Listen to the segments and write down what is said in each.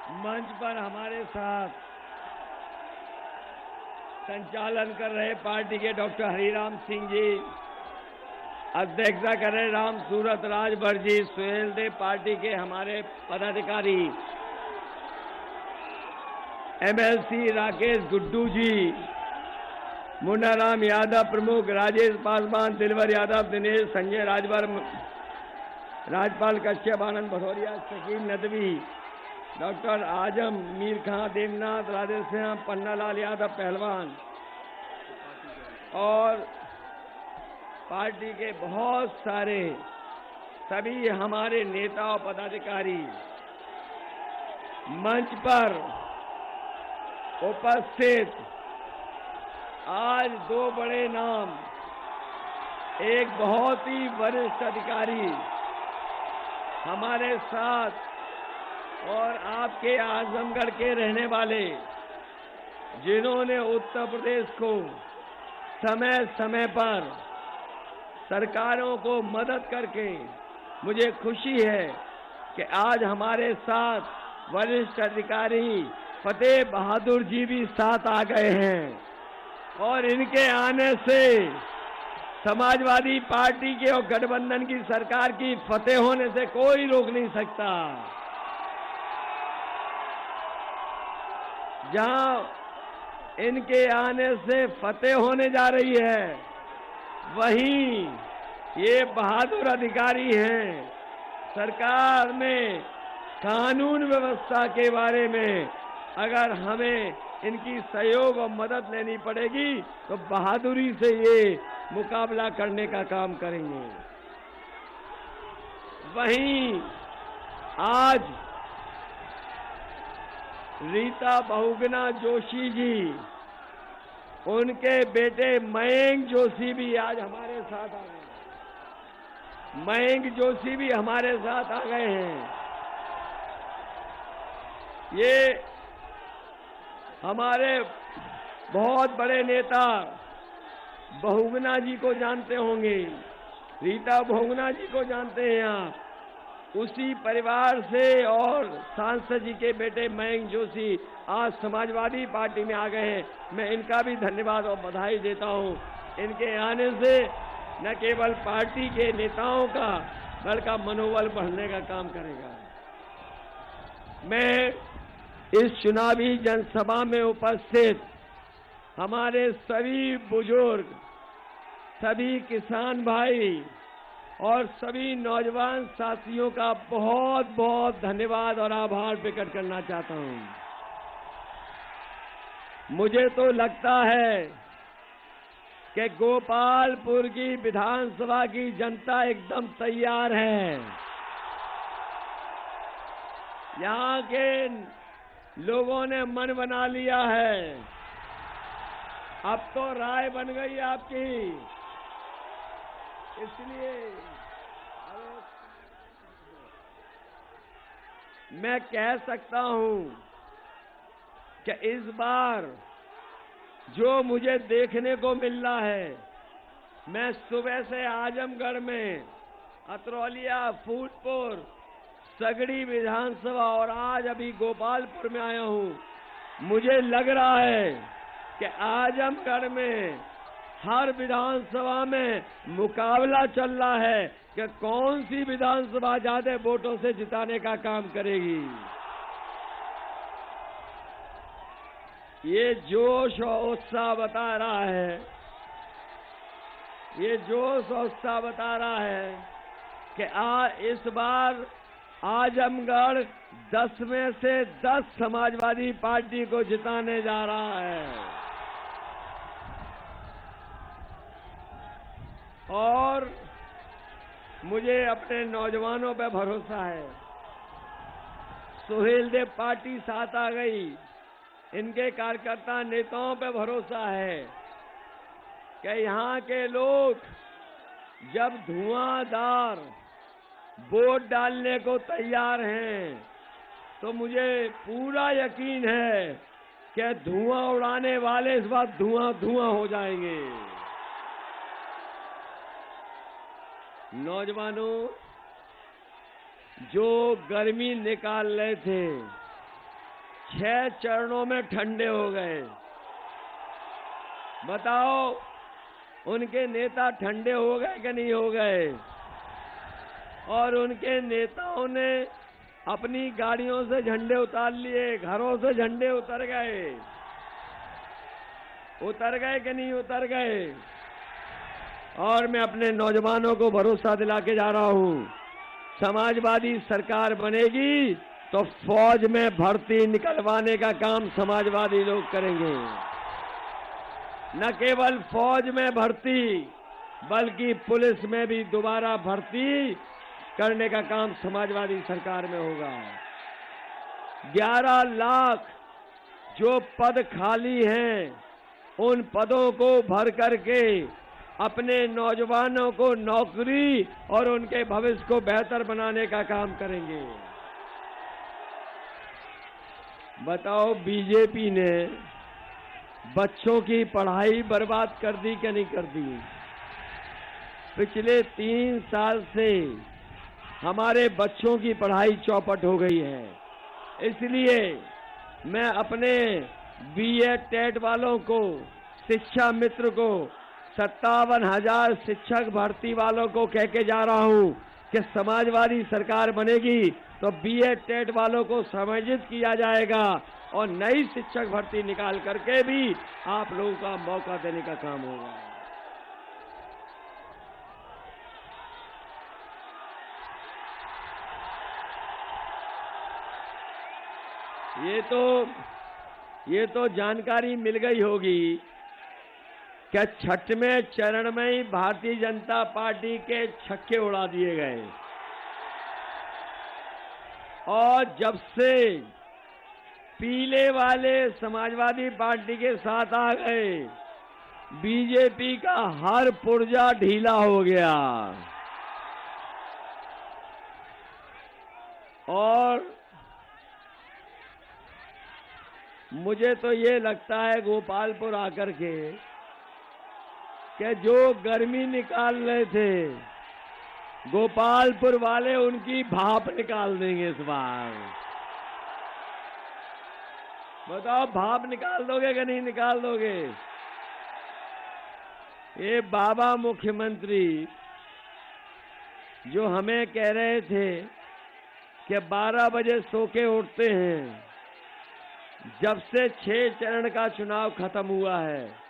मंच पर हमारे साथ संचालन कर रहे पार्टी के डॉक्टर हरिराम सिंह जी, अध्यक्षता कर रहे राम सूरत राजभर जी, सुहेल देव पार्टी के हमारे पदाधिकारी, एमएलसी राकेश गुड्डू जी, मुन्नाराम यादव प्रमुख, राजेश पासवान, दिलवर यादव, दिनेश, संजय राजभर, राजपाल कश्यप, आनंद भदौरिया, शकील नदवी, डॉक्टर आजम, मीर खां, देवनाथ, राधेश्याम, पन्नालाल यादव पहलवान और पार्टी के बहुत सारे सभी हमारे नेता और पदाधिकारी मंच पर उपस्थित। आज दो बड़े नाम, एक बहुत ही वरिष्ठ अधिकारी हमारे साथ और आपके आजमगढ़ के रहने वाले, जिन्होंने उत्तर प्रदेश को समय समय पर सरकारों को मदद करके, मुझे खुशी है कि आज हमारे साथ वरिष्ठ अधिकारी फतेह बहादुर जी भी साथ आ गए हैं और इनके आने से समाजवादी पार्टी के और गठबंधन की सरकार की फतेह होने से कोई रोक नहीं सकता। जहां इनके आने से फतेह होने जा रही है, वहीं ये बहादुर अधिकारी हैं। सरकार में कानून व्यवस्था के बारे में अगर हमें इनकी सहयोग और मदद लेनी पड़ेगी तो बहादुरी से ये मुकाबला करने का काम करेंगे। वहीं आज रीता बहुगुणा जोशी जी, उनके बेटे मयंक जोशी भी आज हमारे साथ आ गए। मयंक जोशी भी हमारे साथ आ गए हैं। ये हमारे बहुत बड़े नेता बहुगुणा जी को जानते होंगे, रीता बहुगुणा जी को जानते हैं आप। उसी परिवार से और सांसद जी के बेटे मयंक जोशी आज समाजवादी पार्टी में आ गए हैं। मैं इनका भी धन्यवाद और बधाई देता हूं। इनके आने से न केवल पार्टी के नेताओं का बल्कि मनोबल बढ़ने का काम करेगा। मैं इस चुनावी जनसभा में उपस्थित हमारे सभी बुजुर्ग, सभी किसान भाई और सभी नौजवान साथियों का बहुत बहुत धन्यवाद और आभार प्रकट करना चाहता हूं। मुझे तो लगता है कि गोपालपुर की विधानसभा की जनता एकदम तैयार है। यहां के लोगों ने मन बना लिया है। अब तो राय बन गई आपकी, इसलिए मैं कह सकता हूं कि इस बार जो मुझे देखने को मिल रहा है, मैं सुबह से आजमगढ़ में अतरौलिया, फूलपुर, सगड़ी विधानसभा और आज अभी गोपालपुर में आया हूं। मुझे लग रहा है कि आजमगढ़ में हर विधानसभा में मुकाबला चल रहा है कि कौन सी विधानसभा ज्यादा वोटों से जिताने का काम करेगी। ये जोश और उत्साह बता रहा है, ये जोश और उत्साह बता रहा है कि इस बार आजमगढ़ 10 में से 10 समाजवादी पार्टी को जिताने जा रहा है। और मुझे अपने नौजवानों पर भरोसा है। सुहेल देव पार्टी साथ आ गई, इनके कार्यकर्ता नेताओं पर भरोसा है कि यहाँ के लोग जब धुआंधार वोट डालने को तैयार हैं, तो मुझे पूरा यकीन है कि धुआं उड़ाने वाले इस बार धुआं धुआं हो जाएंगे। नौजवानों, जो गर्मी निकाल रहे थे, 6 चरणों में ठंडे हो गए। बताओ उनके नेता ठंडे हो गए कि नहीं हो गए? और उनके नेताओं ने अपनी गाड़ियों से झंडे उतार लिए, घरों से झंडे उतर गए कि नहीं उतर गए? और मैं अपने नौजवानों को भरोसा दिला के जा रहा हूं, समाजवादी सरकार बनेगी तो फौज में भर्ती निकलवाने का काम समाजवादी लोग करेंगे। न केवल फौज में भर्ती बल्कि पुलिस में भी दोबारा भर्ती करने का काम समाजवादी सरकार में होगा। 11 लाख जो पद खाली हैं उन पदों को भर करके अपने नौजवानों को नौकरी और उनके भविष्य को बेहतर बनाने का काम करेंगे। बताओ बीजेपी ने बच्चों की पढ़ाई बर्बाद कर दी कि नहीं कर दी? पिछले 3 साल से हमारे बच्चों की पढ़ाई चौपट हो गई है। इसलिए मैं अपने बीएड टेट वालों को, शिक्षा मित्र को, 57,000 शिक्षक भर्ती वालों को कह के जा रहा हूं कि समाजवादी सरकार बनेगी तो बीएड टेट वालों को समायोजित किया जाएगा और नई शिक्षक भर्ती निकाल करके भी आप लोगों का मौका देने का काम होगा। ये तो जानकारी मिल गई होगी कि 6वें चरण में ही भारतीय जनता पार्टी के छक्के उड़ा दिए गए और जब से पीले वाले समाजवादी पार्टी के साथ आ गए बीजेपी का हर पुर्जा ढीला हो गया। और मुझे तो ये लगता है गोपालपुर आकर के कि जो गर्मी निकाल रहे थे गोपालपुर वाले उनकी भाप निकाल देंगे इस बार। बताओ भाप निकाल दोगे कि नहीं निकाल दोगे? ये बाबा मुख्यमंत्री जो हमें कह रहे थे कि 12 बजे सो के उठते हैं, जब से 6 चरण का चुनाव खत्म हुआ है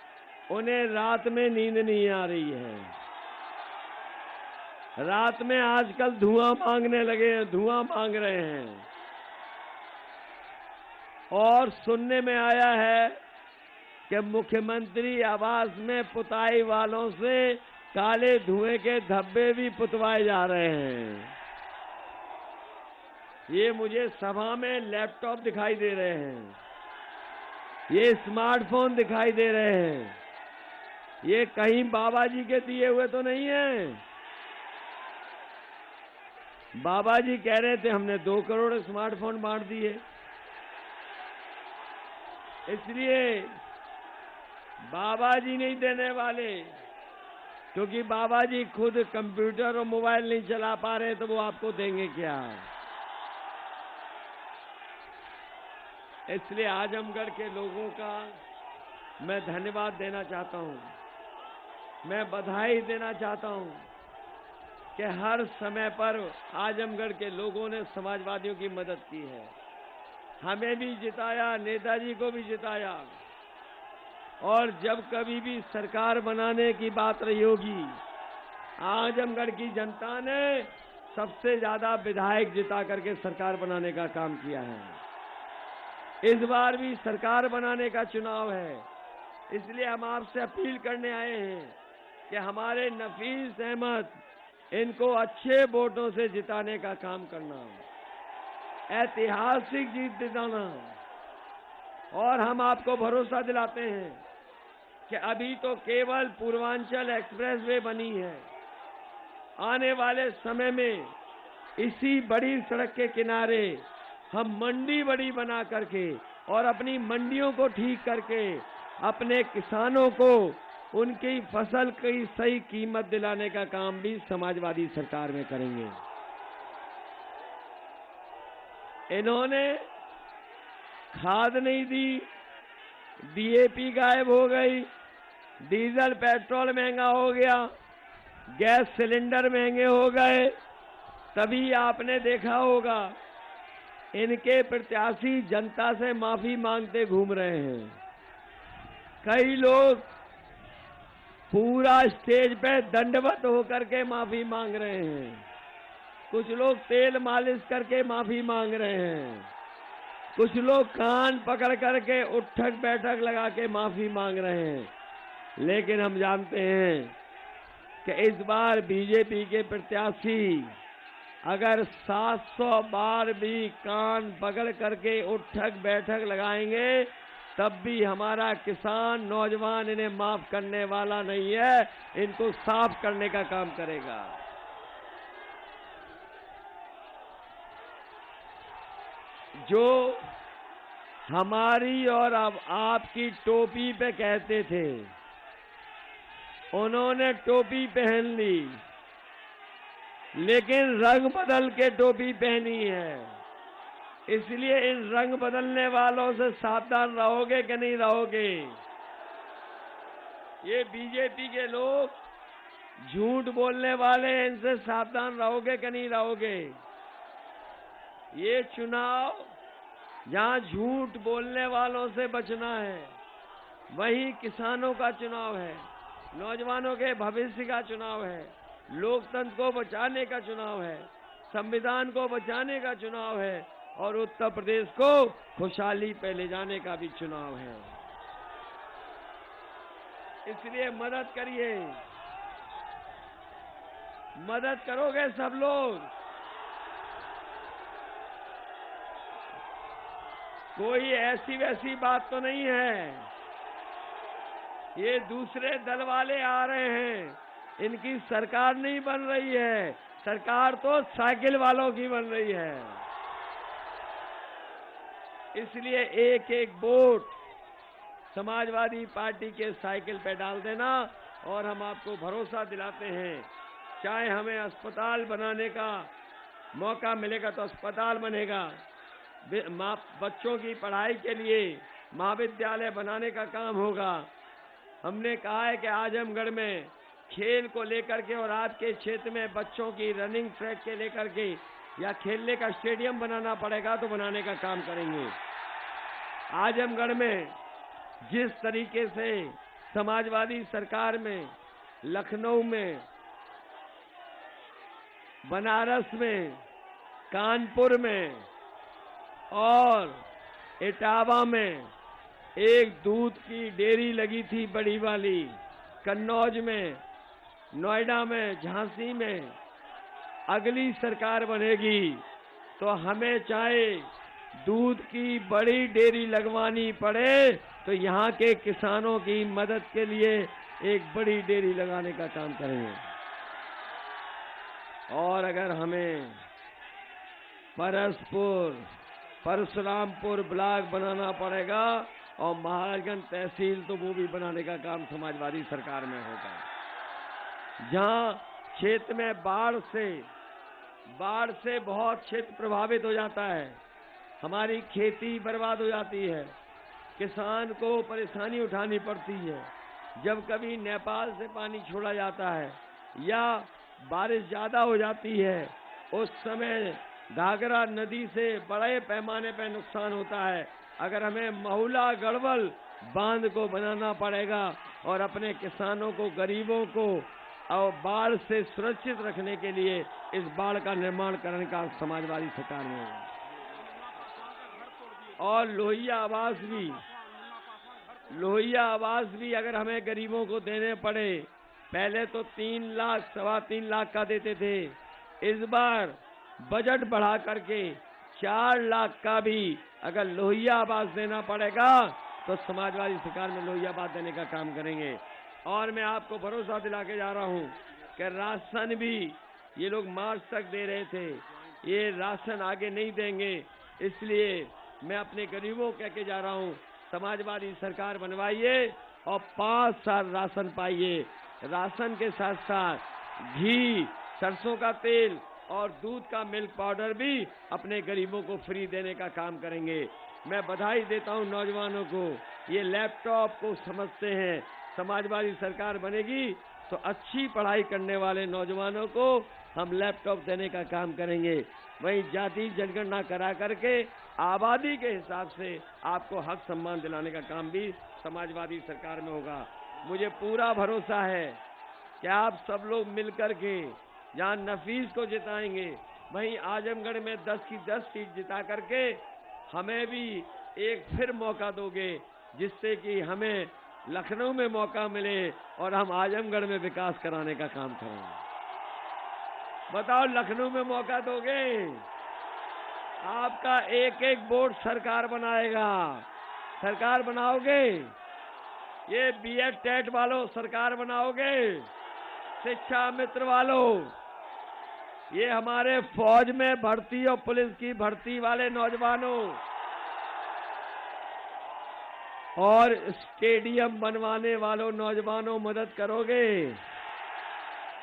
उन्हें रात में नींद नहीं आ रही है। रात में आजकल धुआं मांगने लगे हैं, धुआं मांग रहे हैं। और सुनने में आया है कि मुख्यमंत्री आवास में पुताई वालों से काले धुएं के धब्बे भी पुतवाए जा रहे हैं। ये मुझे सभा में लैपटॉप दिखाई दे रहे हैं, ये स्मार्टफोन दिखाई दे रहे हैं। ये कहीं बाबा जी के दिए हुए तो नहीं है? बाबा जी कह रहे थे हमने 2 करोड़ स्मार्टफोन बांट दिए। इसलिए बाबा जी नहीं देने वाले, क्योंकि बाबा जी खुद कंप्यूटर और मोबाइल नहीं चला पा रहे तो वो आपको देंगे क्या? इसलिए आजमगढ़ के लोगों का मैं धन्यवाद देना चाहता हूं, मैं बधाई देना चाहता हूं कि हर समय पर आजमगढ़ के लोगों ने समाजवादियों की मदद की है। हमें भी जिताया, नेताजी को भी जिताया। और जब कभी भी सरकार बनाने की बात रही होगी, आजमगढ़ की जनता ने सबसे ज्यादा विधायक जिता करके सरकार बनाने का काम किया है। इस बार भी सरकार बनाने का चुनाव है, इसलिए हम आपसे अपील करने आए हैं कि हमारे नफीस अहमद इनको अच्छे वोटों से जिताने का काम करना, ऐतिहासिक जीत दिलाना। और हम आपको भरोसा दिलाते हैं कि अभी तो केवल पूर्वांचल एक्सप्रेसवे बनी है, आने वाले समय में इसी बड़ी सड़क के किनारे हम मंडी बड़ी बना करके और अपनी मंडियों को ठीक करके अपने किसानों को उनकी फसल की सही कीमत दिलाने का काम भी समाजवादी सरकार में करेंगे। इन्होंने खाद नहीं दी, डीएपी गायब हो गई, डीजल पेट्रोल महंगा हो गया, गैस सिलेंडर महंगे हो गए। तभी आपने देखा होगा इनके प्रत्याशी जनता से माफी मांगते घूम रहे हैं। कई लोग पूरा स्टेज पे दंडवत होकर के माफी मांग रहे हैं, कुछ लोग तेल मालिश करके माफी मांग रहे हैं, कुछ लोग कान पकड़ करके उठक बैठक लगा के माफी मांग रहे हैं। लेकिन हम जानते हैं कि इस बार बीजेपी के प्रत्याशी अगर 700 बार भी कान पकड़ करके उठक बैठक लगाएंगे तब भी हमारा किसान नौजवान इन्हें माफ करने वाला नहीं है, इनको साफ करने का काम करेगा। जो हमारी और अब आपकी टोपी पे कहते थे, उन्होंने टोपी पहन ली, लेकिन रंग बदल के टोपी पहनी है। इसलिए इन रंग बदलने वालों से सावधान रहोगे कि नहीं रहोगे? ये बीजेपी के लोग झूठ बोलने वाले, इनसे सावधान रहोगे कि नहीं रहोगे? ये चुनाव जहां झूठ बोलने वालों से बचना है, वहीं किसानों का चुनाव है, नौजवानों के भविष्य का चुनाव है, लोकतंत्र को बचाने का चुनाव है, संविधान को बचाने का चुनाव है और उत्तर प्रदेश को खुशहाली पे ले जाने का भी चुनाव है। इसलिए मदद करिए, मदद करोगे सब लोग। कोई ऐसी वैसी बात तो नहीं है। ये दूसरे दल वाले आ रहे हैं, इनकी सरकार नहीं बन रही है, सरकार तो साइकिल वालों की बन रही है। इसलिए एक एक वोट समाजवादी पार्टी के साइकिल पे डाल देना और हम आपको भरोसा दिलाते हैं, चाहे हमें अस्पताल बनाने का मौका मिलेगा तो अस्पताल बनेगा, बच्चों की पढ़ाई के लिए महाविद्यालय बनाने का काम होगा। हमने कहा है कि आजमगढ़ में खेल को लेकर के और आपके क्षेत्र में बच्चों की रनिंग ट्रैक के लेकर के या खेलने का स्टेडियम बनाना पड़ेगा तो बनाने का काम करेंगे। आजमगढ़ में जिस तरीके से समाजवादी सरकार में, लखनऊ में, बनारस में, कानपुर में और इटावा में एक दूध की डेयरी लगी थी बड़ी वाली, कन्नौज में, नोएडा में, झांसी में, अगली सरकार बनेगी तो हमें चाहे दूध की बड़ी डेयरी लगवानी पड़े तो यहाँ के किसानों की मदद के लिए एक बड़ी डेयरी लगाने का काम करेंगे। और अगर हमें परसपुर, परशुरामपुर ब्लॉक बनाना पड़ेगा और महाराजगंज तहसील तो वो भी बनाने का काम समाजवादी सरकार में होगा। जहां क्षेत्र में बाढ़ से बहुत क्षेत्र प्रभावित हो जाता है, हमारी खेती बर्बाद हो जाती है, किसान को परेशानी उठानी पड़ती है। जब कभी नेपाल से पानी छोड़ा जाता है या बारिश ज्यादा हो जाती है, उस समय घाघरा नदी से बड़े पैमाने पर नुकसान होता है। अगर हमें महुला गढ़वल बांध को बनाना पड़ेगा और अपने किसानों को, गरीबों को और बाढ़ से सुरक्षित रखने के लिए इस बाढ़ का निर्माण करने का समाजवादी सरकार में होगा। और लोहिया आवास भी अगर हमें गरीबों को देने पड़े, पहले तो 3 लाख, 3.25 लाख का देते थे, इस बार बजट बढ़ा करके 4 लाख का भी अगर लोहिया आवास देना पड़ेगा तो समाजवादी सरकार में लोहिया आवास देने का काम करेंगे। और मैं आपको भरोसा दिला के जा रहा हूं कि राशन भी ये लोग मार्च तक दे रहे थे, ये राशन आगे नहीं देंगे। इसलिए मैं अपने गरीबों को कह के जा रहा हूं, समाजवादी सरकार बनवाइए और 5 साल राशन पाइए। राशन के साथ साथ घी, सरसों का तेल और दूध का मिल्क पाउडर भी अपने गरीबों को फ्री देने का काम करेंगे। मैं बधाई देता हूं नौजवानों को, ये लैपटॉप को समझते हैं। समाजवादी सरकार बनेगी तो अच्छी पढ़ाई करने वाले नौजवानों को हम लैपटॉप देने का काम करेंगे। वहीं जाति जनगणना करा करके आबादी के हिसाब से आपको हक सम्मान दिलाने का काम भी समाजवादी सरकार में होगा। मुझे पूरा भरोसा है कि आप सब लोग मिलकर के जहां नफीस को जिताएंगे, वहीं आजमगढ़ में 10 की 10 सीट जिता करके हमें भी एक फिर मौका दोगे, जिससे कि हमें लखनऊ में मौका मिले और हम आजमगढ़ में विकास कराने का काम करेंगे। बताओ, लखनऊ में मौका दोगे? आपका एक एक वोट सरकार बनाएगा। सरकार बनाओगे? ये बीएड टेट वालों सरकार बनाओगे? शिक्षा मित्र वालों, ये हमारे फौज में भर्ती और पुलिस की भर्ती वाले नौजवानों, और स्टेडियम बनवाने वालों नौजवानों, मदद करोगे?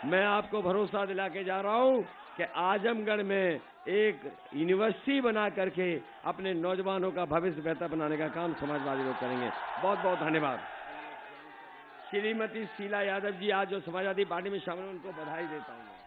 मैं आपको भरोसा दिला के जा रहा हूं कि आजमगढ़ में एक यूनिवर्सिटी बना करके अपने नौजवानों का भविष्य बेहतर बनाने का काम समाजवादी लोग करेंगे। बहुत बहुत धन्यवाद। श्रीमती शीला यादव जी आज जो समाजवादी पार्टी में शामिल हैं, उनको बधाई देता हूं।